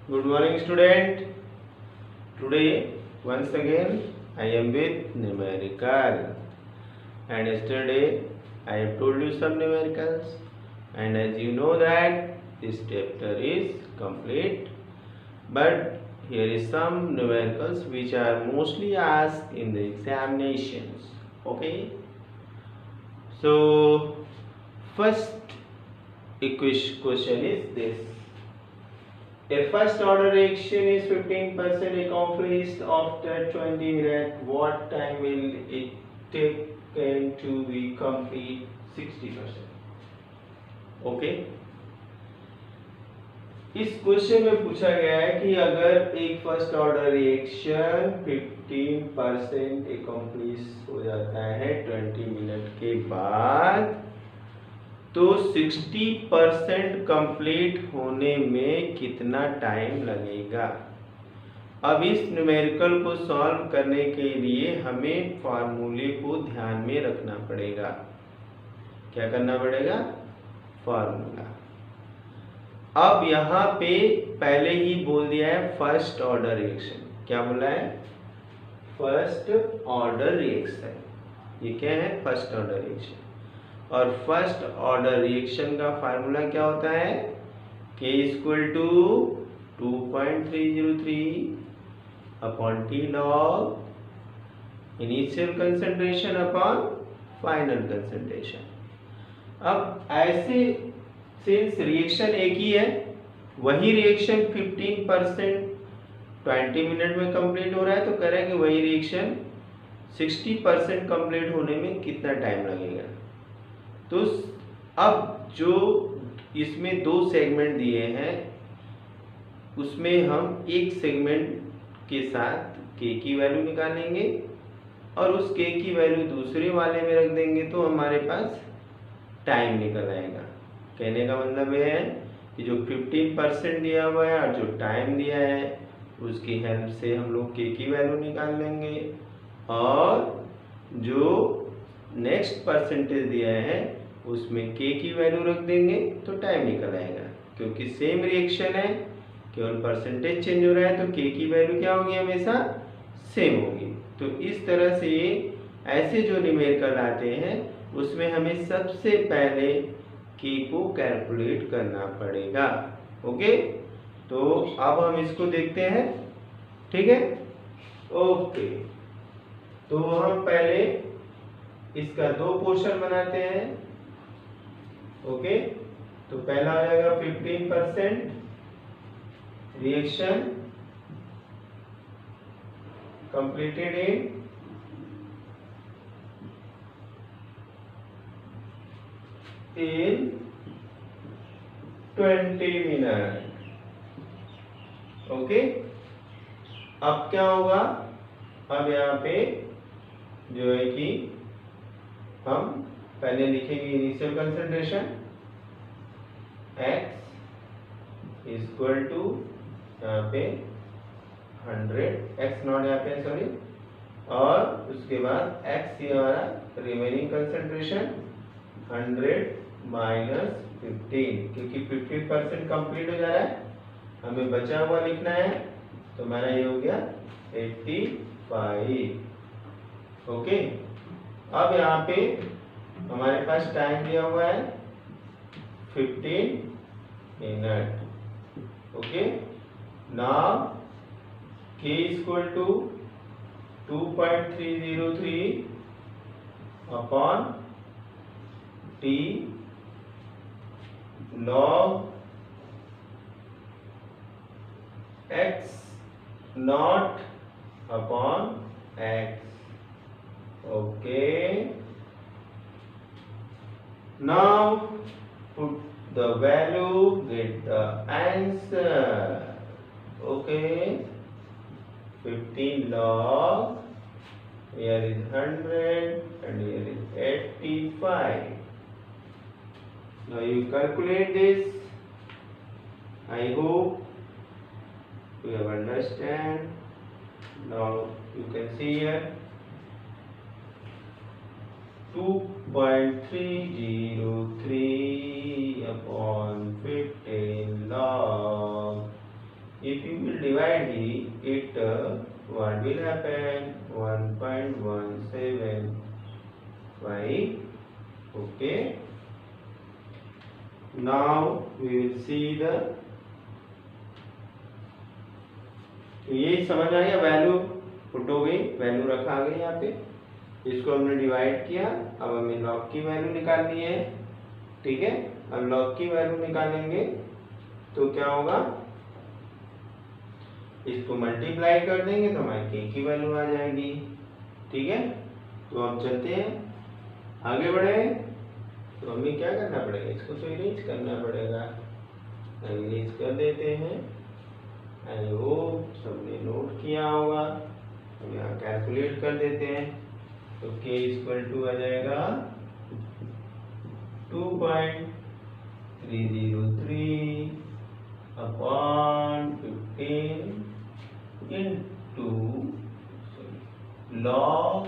Good morning, student. Today, once again, I am with numerical. And yesterday, I have told you some numericals. And as you know that this chapter is complete. But here is some numericals which are mostly asked in the examinations. Okay. So, first question is this. A first order reaction is 15% accomplished after 20 minutes. What time will it take to be complete 60%? Okay इस question में पूछा गया है कि अगर एक first order reaction 15% accomplish हो जाता है 20 मिनट के बाद तो 60% कंप्लीट होने में कितना टाइम लगेगा। अब इस न्यूमेरिकल को सॉल्व करने के लिए हमें फार्मूले को ध्यान में रखना पड़ेगा। क्या करना पड़ेगा? फार्मूला। अब यहाँ पे पहले ही बोल दिया है फर्स्ट ऑर्डर रिएक्शन। क्या बोला है? First order reaction. ये क्या है? First order reaction. और फर्स्ट ऑर्डर रिएक्शन का फार्मूला क्या होता है? K = 2.303 upon T log initial concentration upon final concentration. अब ऐसे सिंस रिएक्शन एक ही है, वही रिएक्शन 15% 20 मिनट में कंप्लीट हो रहा है, तो कह रहा है कि वही रिएक्शन 60% कंप्लीट होने में कितना टाइम लगेगा। तो अब जो इसमें दो सेगमेंट दिए हैं उसमें हम एक सेगमेंट के साथ k की वैल्यू निकालेंगे और उस k की वैल्यू दूसरे वाले में रख देंगे तो हमारे पास टाइम निकल आएगा। कहने का मतलब ये है कि जो 15% दिया हुआ है और जो टाइम दिया है उसकी हेल्प से हम लोग k की वैल्यू निकाल लेंगे और जो नेक्स्ट परसेंटेज दिया है उसमें k की वैल्यू रख देंगे तो टाइम निकल आएगा। क्योंकि सेम रिएक्शन है, केवल परसेंटेज चेंज हो रहा है तो k की वैल्यू क्या होगी? हमेशा सेम होगी। तो इस तरह से ये ऐसे जो न्यूमेरिकल आते हैं उसमें हमें सबसे पहले k को कैलकुलेट करना पड़ेगा। ओके, तो अब हम इसको देखते हैं। ठीक है, ओके। तो हम पहले इसका दो पोर्शन बनाते हैं। ओके, तो पहला आ जाएगा 15% reaction completed in 20 minute. Okay, अब क्या होगा? अब यहाँ पे जो है कि हम पहले लिखेंगे इनिशियल कंसंट्रेशन x = यहाँ पे 100 x नॉट यहाँ पे सॉरी, और उसके बाद x ये हमारा रिमेनिंग कंसंट्रेशन 100 - 15, क्योंकि 50% कंप्लीट हो जा रहा है, हमें बचा हुआ लिखना है तो हमारा ये हो गया 85। ओके, अब यहाँ पे हमारे पास टाइम दिया हुआ है 15 minute. Okay, now k = 2.303 upon T log x not upon x। Okay, now put the value, get the answer. Okay, 15 log, here is 100 and here is 85. Now you calculate this. I hope you have understand. Now you can see here 2.303 upon 15 log. If divide it, what will happen? 1.175. Okay. Now we will see the, ये समझ आ गया, value put हो गई, value रखा गया यहाँ पे, इसको हमने डिवाइड किया। अब हमें लॉग की वैल्यू निकालनी है। ठीक है, अब लॉग की वैल्यू निकालेंगे तो क्या होगा, इसको मल्टीप्लाई कर देंगे तो हमारे के की वैल्यू आ जाएगी। ठीक है, तो अब चलते हैं आगे बढ़े। तो हमें क्या करना पड़ेगा, इसको तो इरेज करना पड़ेगा। इरेज कर देते हैं। आई होप सबने नोट किया होगा। अब यहाँ कैलकुलेट कर देते हैं। तो k इक्वल टू आ जाएगा 2.303 अपॉन 15 इंटू लॉग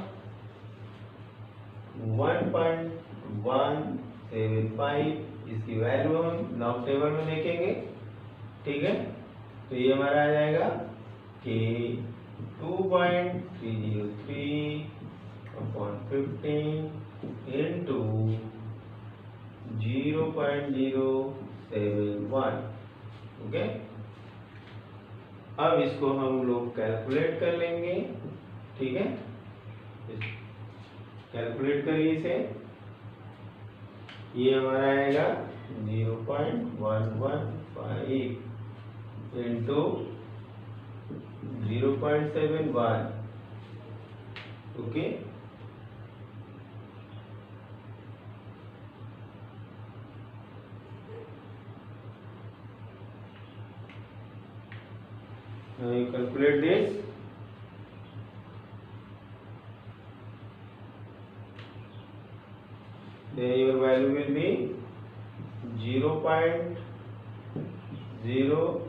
1.175। इसकी वैल्यू हम लॉग टेबल में देखेंगे। ठीक है, तो ये हमारा आ जाएगा कि 2.303 अपॉन 15 इंटू 0.071। ओके, अब इसको हम लोग कैलकुलेट कर लेंगे। ठीक है, कैलकुलेट करिए इसे। ये हमारा आएगा 0.115 into 0.71। Okay, now you calculate this. Then your value will be 0.0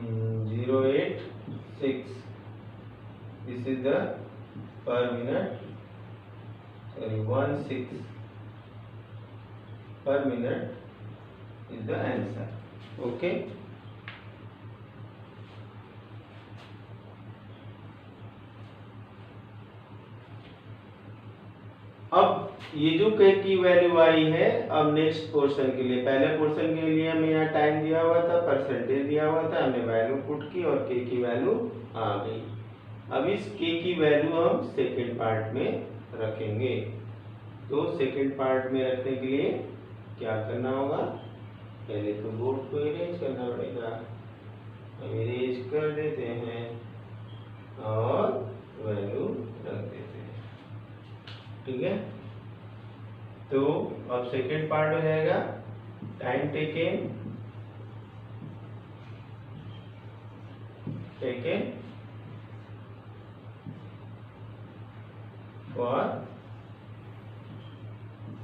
0.086. This is the per minute, sorry, 16 per minute is the answer. Okay, अब ये जो k की वैल्यू आई है, अब नेक्स्ट पोर्शन के लिए, पहले पोर्शन के लिए हमें यहाँ टाइम दिया हुआ था, परसेंटेज दिया हुआ था, हमने वैल्यू पुट की और k की वैल्यू आ गई। अब इस k की वैल्यू हम सेकेंड पार्ट में रखेंगे। तो सेकेंड पार्ट में रखने के लिए क्या करना होगा, पहले तो बोर्ड को इरेज करना पड़ेगा। हम इरेज कर देते हैं और वैल्यू रख देते हैं। ठीक है, तो अब सेकेंड पार्ट हो जाएगा time taken for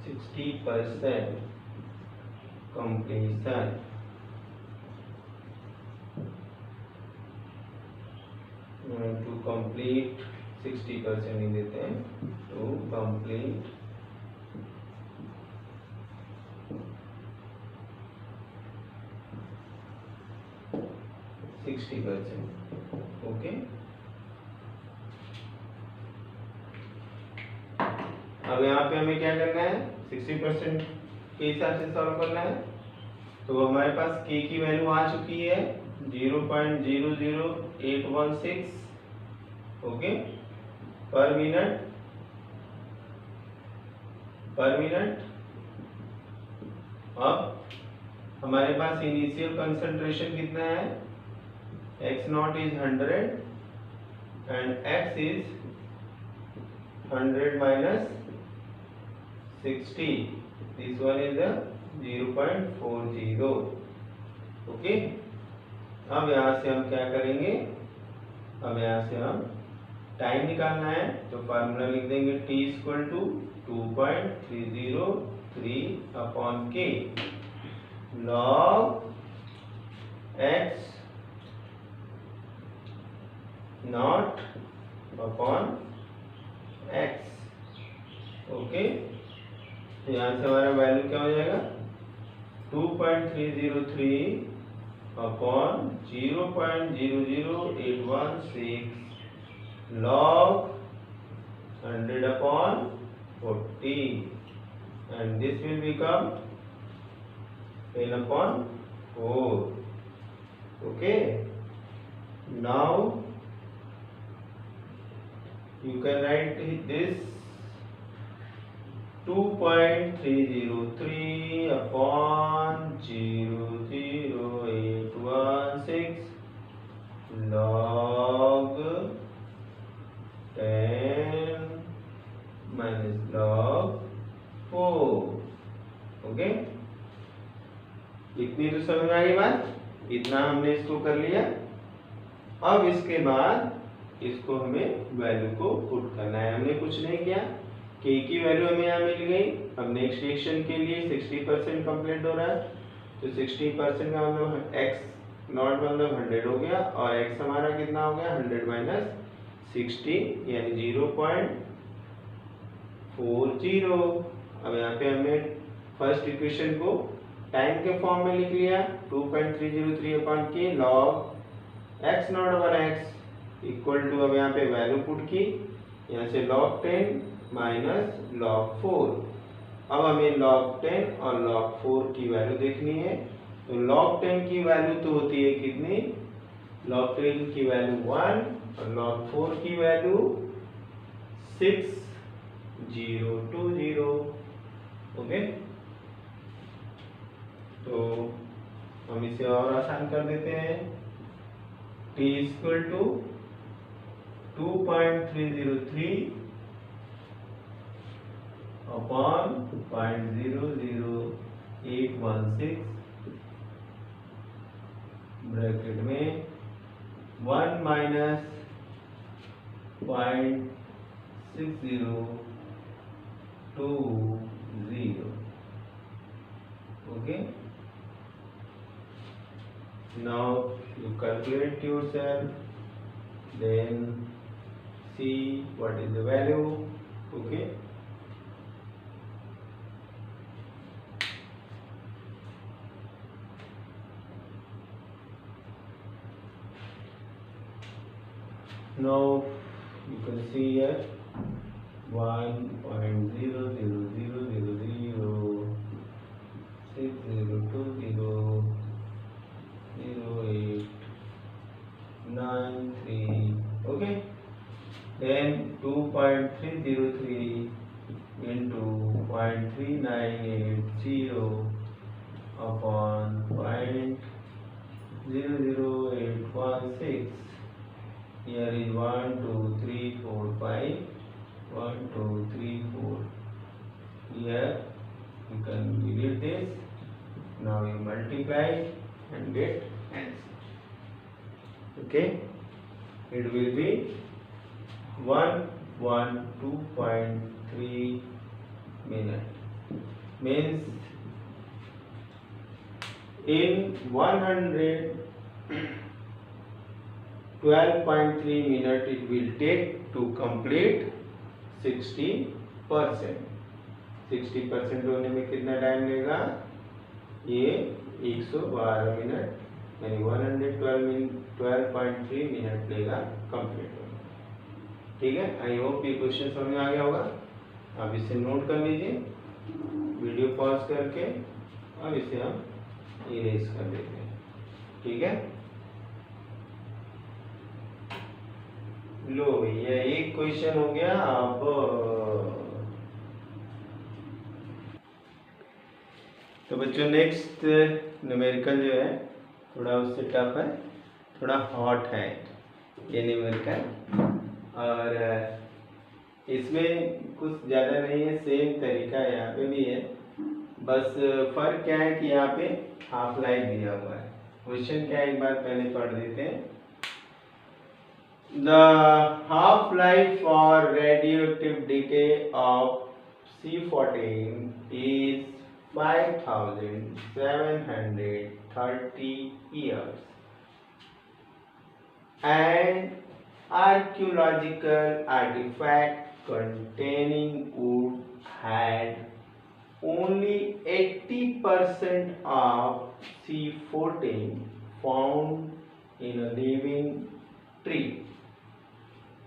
60% completion। to complete 60% ही देते हैं, to complete 60%। ओके, अब यहाँ पे हमें क्या करना है, 60% के हिसाब से सॉल्व करना है। तो हमारे पास k की वैल्यू आ चुकी है 0.00816। ओके, पर मिनट। अब हमारे पास इनिशियल कंसंट्रेशन कितना है, x0 is 100 and x is 100 minus 60. This one is the 0.40. Okay, अब यहाँ से हम क्या करेंगे, अब यहाँ से हम टाइम निकालना है। तो फार्मूला लिख देंगे t equal to 2.303 upon k log x not upon x। Okay, तो यहाँ से हमारा वैल्यू क्या हो जाएगा 2.303 upon 0.00816 log 100 upon 40, and this will become 10 upon 4. Okay, now you can write this 2.303 upon 00816 log 10 minus log 4। Okay, इतनी तो समझ में आई बात। इतना हमने इसको कर लिया। अब इसके बाद इसको हमें वैल्यू को पुट करना है। हमने कुछ नहीं किया, k की वैल्यू हमें यहाँ मिल गई। अब नेक्स्ट रिएक्शन के लिए 60% कंप्लीट हो रहा है, तो 60% का मतलब x नॉट मतलब 100 हो गया, और x हमारा कितना हो गया 100 माइनस 60 यानी 0.40। अब यहाँ पे हमने फर्स्ट इक्वेशन को टाइम के फॉर्म में लिख लिया 2.303 upon k log x not over x equal to, अब यहाँ पे वैल्यू पुट की, यहाँ से log 10 माइनस log 4। अब हमें log 10 और log 4 की वैल्यू देखनी है। तो log 10 की वैल्यू तो होती है कितनी, log 10 की वैल्यू 1 और log 4 की वैल्यू 6020। ओके, तो हम इसे और आसान कर देते हैं। t equal to 2.303 upon 0.00816 bracket में 1 minus 0.6020। Okay, now you calculate yourself, then see what is the value. Okay, now you can see here 1.0000060200893. Okay, then 2.303 into 0.3980 upon 0.00816. Here is 1 2 3 4 5, 1 2 3 4. Here you can delete this. Now you multiply and get answer. Okay, it will be 112.3 minutes. Means in 112.3 minutes it will take to complete 60%। 60% होने में कितना time लेगा, ये 112 minute यानी 112.3 minute लेगा complete होने। ठीक है, आई होप ये क्वेश्चन समझ में आ गया होगा। आप इसे नोट कर लीजिए वीडियो पॉज करके। अब इसे हम इरेज कर देते हैं। ठीक है, लो भैया एक क्वेश्चन हो गया। अब तो बच्चों नेक्स्ट न्यूमेरिकल जो है थोड़ा उससे टफ है, थोड़ा हॉट है ये न्यूमेरिकल, और इसमें कुछ ज़्यादा नहीं है, सेम तरीका यहाँ पे भी है, बस फर्क क्या है कि यहाँ पे हाफ लाइफ दिया हुआ है। क्वेश्चन क्या है एक बार पहले पढ़ देते हैं। The half-life for radioactive decay of C14 is 5730 years, and archaeological artifact containing wood had only 80% of C14 found in a living tree.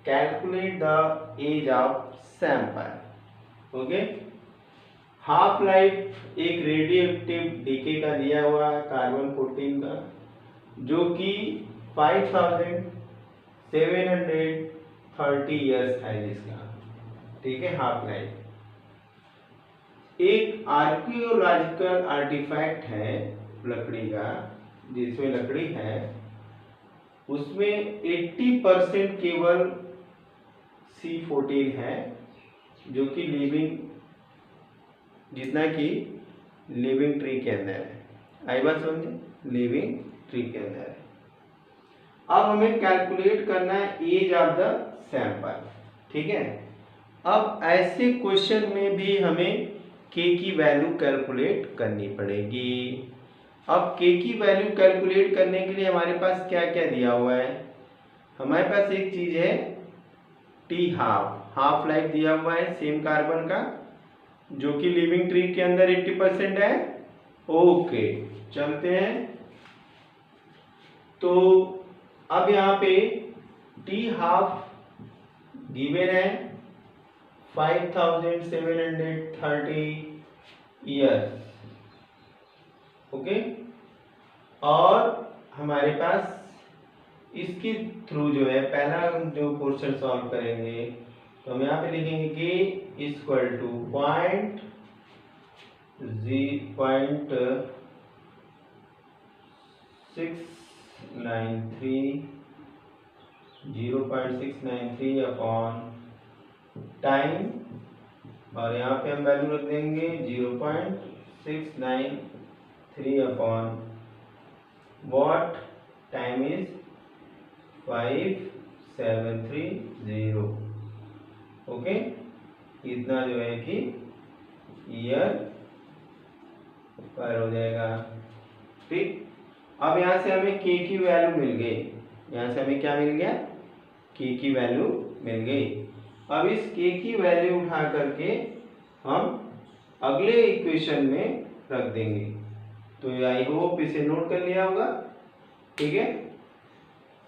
Calculate the age of sample. Okay, half life एक radioactive DK का दिया हुआ है carbon 14 का, जो कि 5730 years है जिसका, ठीक है, हाफ लाइफ। एक आर्कियोलॉजिकल आर्टिफैक्ट है लकड़ी का, जिसमें लकड़ी है, उसमें 80% केवल C14 है, जो कि लिविंग, जितना कि लिविंग ट्री के अंदर है। आई बात समझे, लिविंग ट्री के अंदर है। अब हमें कैलकुलेट करना है एज ऑफ द सैंपल, ठीक है। अब ऐसे क्वेश्चन में भी हमें के की वैल्यू कैलकुलेट करनी पड़ेगी। अब के की वैल्यू कैलकुलेट करने के लिए हमारे पास क्या क्या दिया हुआ है? हमारे पास एक चीज है टी हाफ लाइफ दिया हुआ है सेम कार्बन का, जो कि लिविंग ट्री के अंदर 80% है। ओके, चलते हैं। तो अब यहाँ पे टी हाफ गिवन है 5730 ईयर्स, ओके। और हमारे पास इसके थ्रू जो है पहला जो पोर्शन सॉल्व करेंगे, तो हम यहाँ पे लिखेंगे कि इक्वल टू 0.693 अपॉन टाइम, और यहाँ पे हम वैल्यू रख देंगे 0.693 upon what, time is 5730, okay. इतना जो है कि ईयर पर हो जाएगा, ठीक। अब यहाँ से हमें के की वैल्यू मिल गई, यहाँ से हमें क्या मिल गया? के की वैल्यू मिल गई। अब इस के की वैल्यू उठा करके हम अगले इक्वेशन में रख देंगे। तो आई होप इसे नोट कर लिया होगा, ठीक है।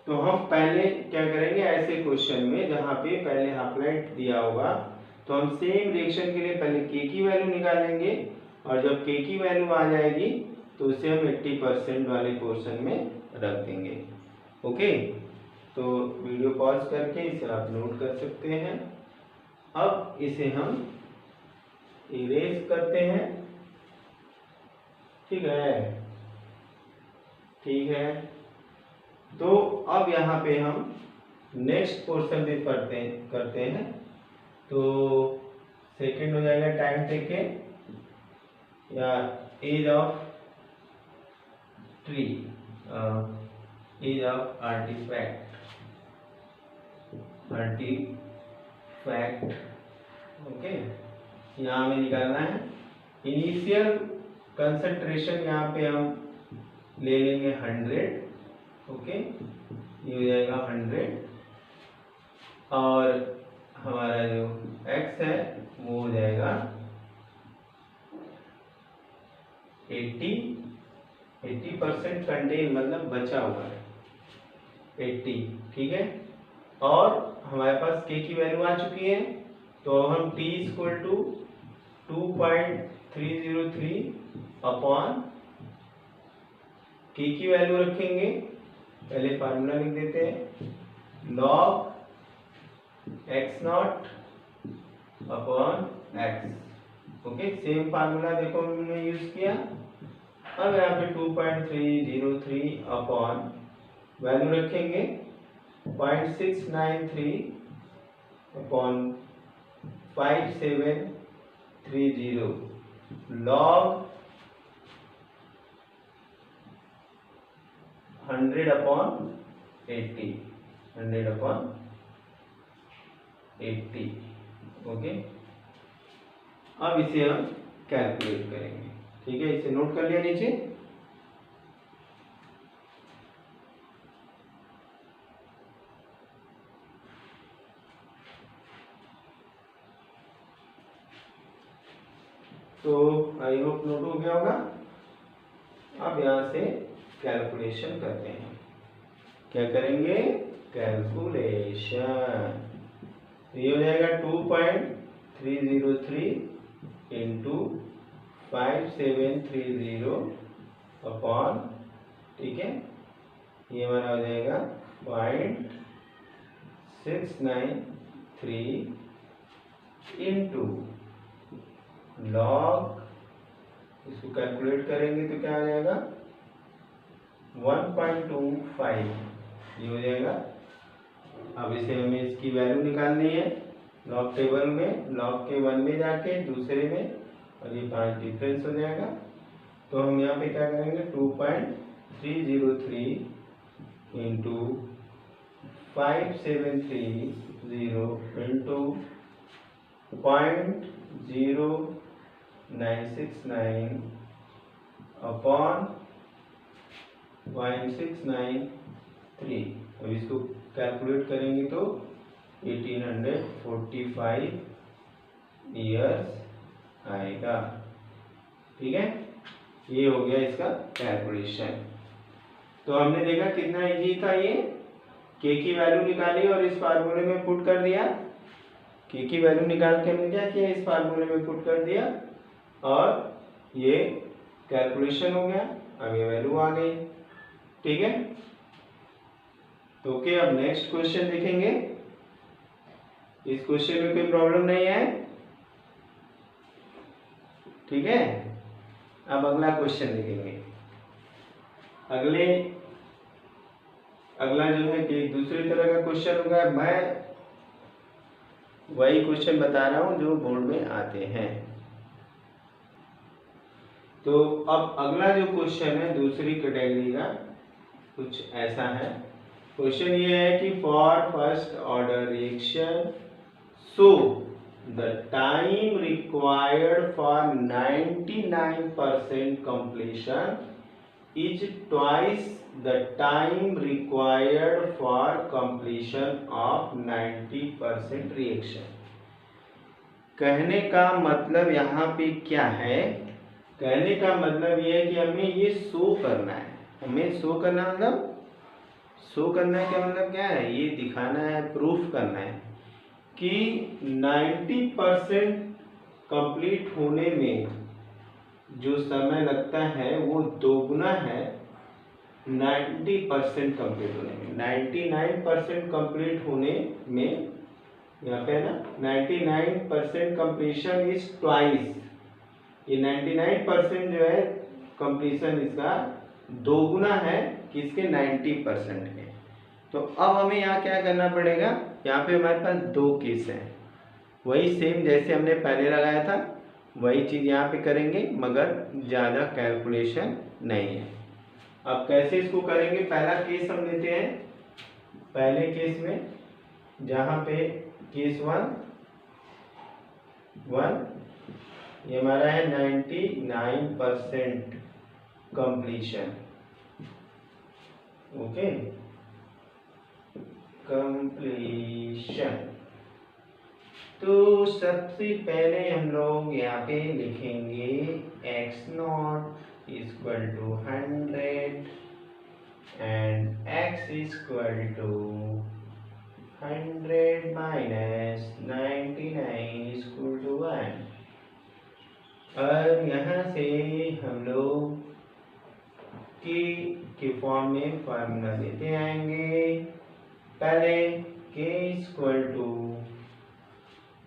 तो हम पहले क्या करेंगे, ऐसे क्वेश्चन में जहाँ पे पहले हाफ लाइफ दिया होगा, तो हम सेम रिएक्शन के लिए पहले के की वैल्यू निकालेंगे, और जब के की वैल्यू आ जाएगी तो उसे हम 80% वाले पोर्शन में रख देंगे, ओके। तो वीडियो पॉज करके इसे आप नोट कर सकते हैं। अब इसे हम इरेज करते हैं, ठीक है, ठीक है। तो अब यहाँ पे हम नेक्स्ट पोर्शन भी करते हैं। तो सेकंड हो जाएगा टाइम टेकन या age of tree, age of artifact, okay. यहाँ हमें निकालना है इनिशियल कंसंट्रेशन, यहाँ पे हम ले लेंगे 100, ओके, ये हो जाएगा 100, और हमारा जो x है वो हो जाएगा 80% कंटेन, मतलब बचा हुआ है 80, ठीक है। और हमारे पास के की वैल्यू आ चुकी है, तो हम t इक्वल टू 2.303 अपॉन के की वैल्यू रखेंगे। पहले फार्मूला लिख देते हैं, log x not upon x, okay. Same formula देखो हमने यूज किया। अब यहाँ पे 2.303 अपॉन वैल्यू रखेंगे 0.693 upon 5730 log 100 upon 80, 100 upon 80, okay. अब इसे हम कैलकुलेट करेंगे, ठीक है। इसे नोट कर लिया नीचे। तो आई होप नोट हो गया होगा। अब यहाँ से कैलकुलेशन करते हैं। क्या करेंगे? कैलकुलेशन। ये हो जाएगा 2.303 इंटू 5730 अपॉन, ठीक है, ये हमारा हो जाएगा 0.693 इंटू लॉग, इसको कैलकुलेट करेंगे तो क्या आ जाएगा 1.25, ये हो जाएगा। अब इसे हमें इसकी वैल्यू निकालनी है लॉग टेबल में, लॉग के 1 में जाके दूसरे में, और ये 5 डिफरेंस हो जाएगा। तो हम यहाँ पे क्या करेंगे 2.303 इंटू 5730 इंटू 0.0969 अपॉन 0.693। अब इसको कैलकुलेट करेंगे तो 1845 ईयर्स आएगा। ठीक है, ये हो गया इसका कैलकुलेशन। तो हमने देखा कितना इजी था ये। के की वैल्यू निकाली और इस फार्मूले में पुट कर दिया। के की वैल्यू निकाल के हमने क्या किया, इस फार्मूले में पुट कर दिया और ये कैलकुलेशन हो गया। अब ये वैल्यू आ गई। ठीक है, तो ओके, अब नेक्स्ट क्वेश्चन देखेंगे। इस क्वेश्चन में कोई प्रॉब्लम नहीं है। ठीक है, अब अगला क्वेश्चन देखेंगे। अगला जो है कि दूसरी तरह का क्वेश्चन होगा। मैं वही क्वेश्चन बता रहा हूं जो बोर्ड में आते हैं। तो अब अगला जो क्वेश्चन है दूसरी कैटेगरी का कुछ ऐसा है। क्वेश्चन ये है कि for first order reaction so the time required for 99% completion is twice the time required for completion of 90% reaction। कहने का मतलब यहाँ पे क्या है? कहने का मतलब ये है कि हमें ये शो करना है। हमें शो करना मतलब, शो करना है क्या मतलब क्या है? ये दिखाना है, प्रूफ करना है कि 90% कंप्लीट होने में जो समय लगता है वो दोगुना है 90% कंप्लीट होने में। 99% कंप्लीट होने में, यहाँ पे ना 99% कंप्लीशन इज ट्वाइस। ये 99% जो है कंप्लीशन इसका दोगुना है किसके? 90% के। तो अब हमें यहाँ क्या करना पड़ेगा? यहाँ पे हमारे पास दो केस हैं, वही सेम जैसे हमने पहले लगाया था वही चीज़ यहाँ पे करेंगे, मगर ज़्यादा कैलकुलेशन नहीं है। अब कैसे इसको करेंगे? पहला केस हम लेते हैं। पहले केस में जहाँ पे केस 1 ये हमारा है 99% कंप्लीशन। Okay, completion. तो सबसे पहले हम लोग यहाँ पे लिखेंगे x0 equal to 100 and x equal to 100 minus 99 equal to 1। और यहाँ से हम लोग के फॉर्म में फार्मूला देते आएंगे। पहले k equal to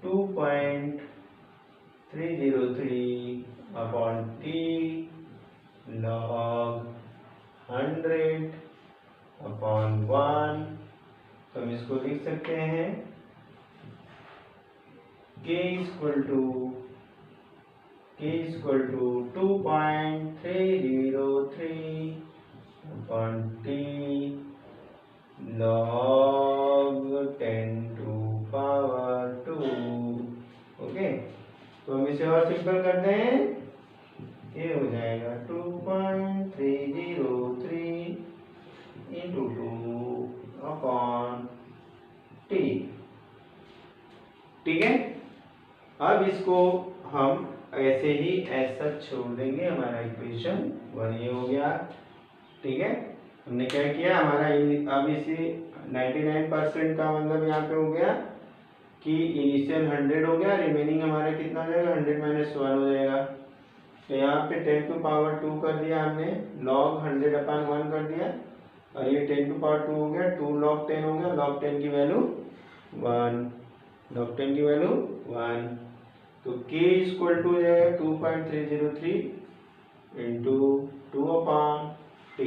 2.303 upon t log 100 upon 1। तो हम इसको लिख सकते हैं k equal to 2.303 upon t log 10 to power 2। Okay, तो हम इसे और सिंपल करते हैं। ये हो जाएगा 2.303 इंटू 2 अपॉन t। ठीक है, अब इसको हम ऐसे ही ऐसा छोड़ देंगे, हमारा इक्वेशन 1 ये हो गया। ठीक है, हमने क्या किया, हमारा अब इसी 99% का मतलब यहाँ पे हो गया कि इनिशियल 100 हो गया, रिमेनिंग हमारा कितना हो जाएगा, 100 - 1 हो जाएगा। तो यहाँ पे 10⁻² कर दिया हमने, log 100/1 कर दिया, और ये 10⁻² हो गया, 2 log 10 हो गया, log 10 की वैल्यू 1, log 10 की वैल्यू 1। तो k इक्वल टू हो जाएगा 2.303 इंटू 2/t।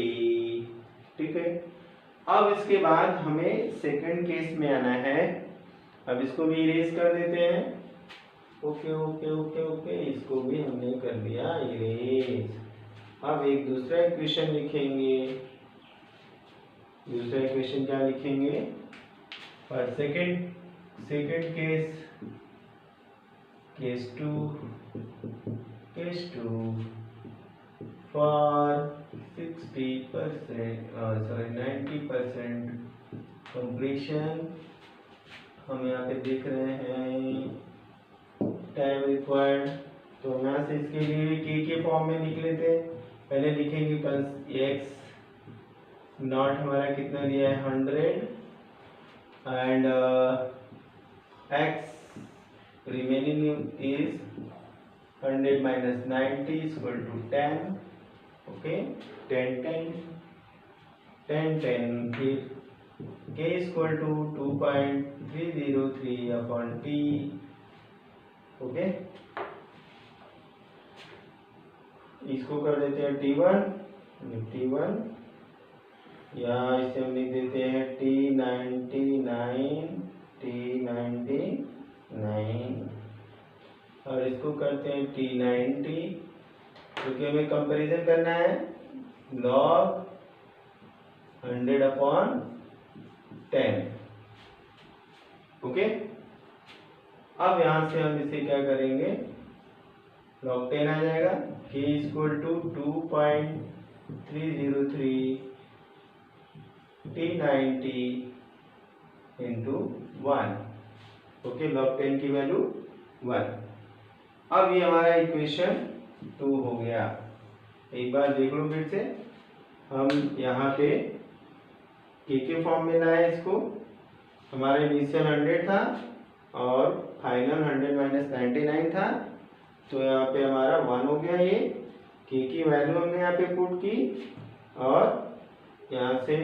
ठीक है, अब इसके बाद हमें सेकंड केस में आना है। अब इसको भी इरेज कर देते हैं। ओके ओके ओके ओके, इसको भी हमने कर दिया इरेज। अब एक दूसरा इक्वेशन लिखेंगे। दूसरा इक्वेशन क्या लिखेंगे, और सेकंड केस 2 फॉर 90% कंप्लीशन। हम यहाँ पे देख रहे हैं टाइम रिक्वायर्ड, तो हम यहाँ से इसके लिए के फॉर्म में लिख लेते हैं। पहले लिखेंगे x नॉट हमारा कितना दिया है 100, and x remaining is 100 - 90 equal to 10। Okay, 10 फिर k equal to 2.303/t। Okay, इसको कर देते हैं t1 या इसे हम लिख देते हैं t99, और इसको करते हैं t90, क्योंकि हमें कंपैरिजन करना है log 100/10। ओके, अब यहां से हम इसे क्या करेंगे, log 10 आ जाएगा, k equal to 2.303 t90 into 1। Okay, log 10 की वैल्यू 1। अब ये हमारा इक्वेशन 2 हो गया। एक बार देख लो फिर से, हम यहाँ पे के फॉर्म में लाए इसको। हमारा इनिशियल 100 था और फाइनल 100 - 99 था, तो यहाँ पे हमारा 1 हो गया। ये की वैल्यू हमने यहाँ पे पुट की, और यहाँ से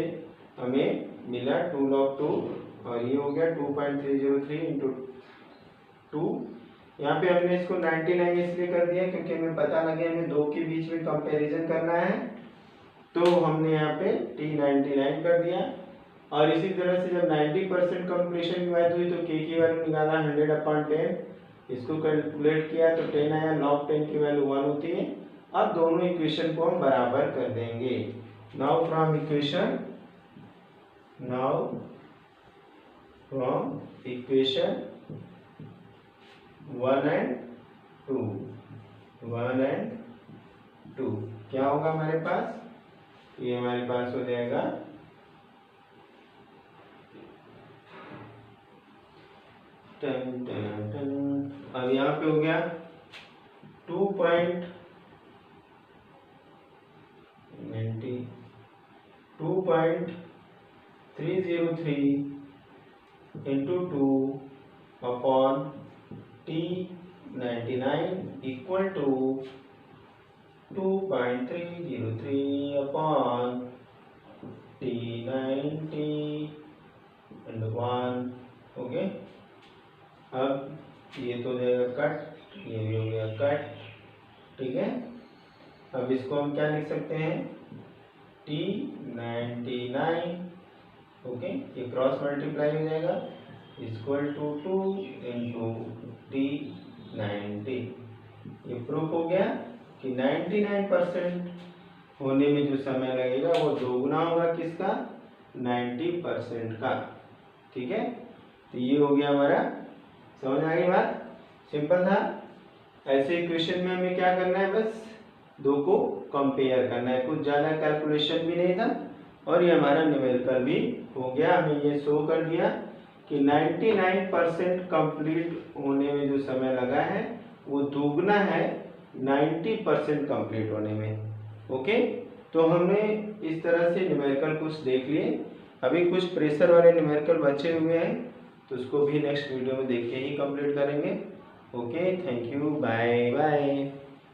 हमें मिला 2 log 2, और ये हो गया 2.303 इंटू 2। यहाँ पे हमने इसको 99 इसलिए कर दिया क्योंकि हमें पता लगे हमें दो के बीच में कंपैरिजन करना है, तो हमने यहाँ पे t99 कर दिया। और इसी तरह से जब 90% कंप्लीशन की बात हुई तो k की वैल्यू निकाला 100/10, इसको कैलकुलेट किया तो 10 आया, log 10 की वैल्यू 1 होती है। अब दोनों इक्वेशन को हम बराबर कर देंगे। नाउ फ्रॉम इक्वेशन 1 and 2 क्या होगा हमारे पास, ये हमारे पास हो जाएगा अब यहाँ पे हो गया 2.303 into 2/t99 equal to 2.303/t90 and 1। Okay, अब ये तो हो जाएगा कट, ये भी हो गया कट। ठीक है, अब इसको हम क्या लिख सकते हैं, t99, ओके, ये क्रॉस मल्टीप्लाई हो जाएगा, इक्वल टू 2 इंटू t90। ये प्रूफ हो गया कि 99% होने में जो समय लगेगा वो दोगुना होगा किसका, 90% का। ठीक है, तो ये हो गया हमारा, समझ आ गई बात, सिंपल था। ऐसे इक्वेशन में हमें क्या करना है, बस दो को कंपेयर करना है, कुछ ज़्यादा कैलकुलेशन भी नहीं था, और ये हमारा न्यूमेरिकल भी हो गया। हमें ये शो कर दिया कि 99% कंप्लीट होने में जो समय लगा है वो दोगुना है 90% कंप्लीट होने में। ओके, तो हमने इस तरह से न्यूमेरिकल कुछ देख लिए। अभी कुछ प्रेशर वाले न्यूमेरिकल बचे हुए हैं, तो उसको भी नेक्स्ट वीडियो में देख के ही कंप्लीट करेंगे। Okay, thank you, bye bye.